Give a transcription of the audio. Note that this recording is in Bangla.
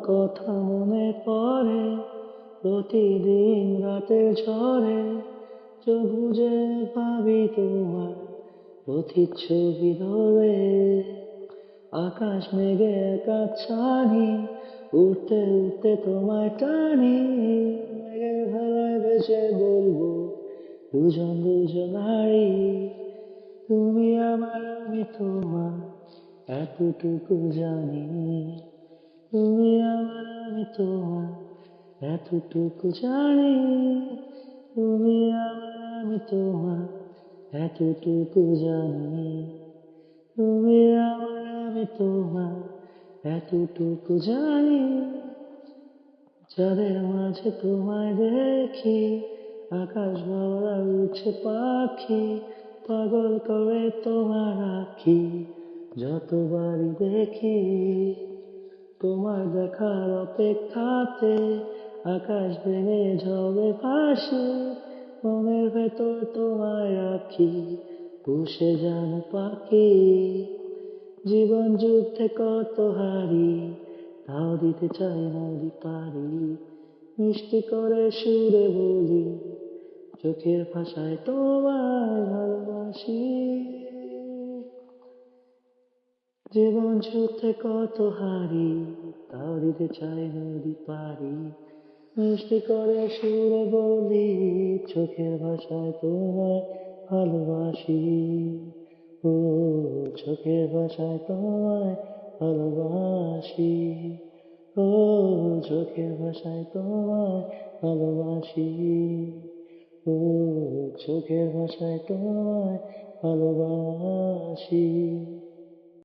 কথা মনে পড়ে প্রতিদিন রাতের ঝড়ে, চোখ বুজে ভাবি তোমার প্রতিচ্ছবি ধরে। আকাশ মেঘে একা ছানি, উঠতে উঠতে তোমায় টানি, মেঘের ভেলায় ভেসে বলবো দুজন দুজনারি। তুমি আমার আমি তোমার এতটুকু জানি, তুমি আমার আমি তোমার এতটুকু জানি, তুমি আমার আমি তোমার এতটুকু জানি, তুমি আমার আমি তোমার এতটুকু জানি। যাদের মাঝে তোমায় দেখি, আকাশ ভরা উঠছে পাখি, পাগল করে তোমার আঁখি যতবারই দেখি। তোমার দেখার অপেক্ষাতে আকাশ ভেঙে ঝড়ে ভাসি, মনের ভেতর তোমায় রাখি পুষে যেন পাখি। জীবন যুদ্ধে কত হারি, তাও দিতে চাই নদী পারি, মিষ্টি করে সুরে বলি চোখের ভাষায় তোমায় ভালোবাসি। জীবন যুদ্ধে কত হারি, তাও দিতে চাই নদী পারি, মিষ্টি করে সুরে বলি চোখের ভাষায় তোমায় ভালোবাসি। ও চোখের ভাষায় তোমায় ভালোবাসি, ও চোখের ভাষায় তোমায় ভালোবাসি, ও চোখের ভাষায় তোমায় ভালোবাসি।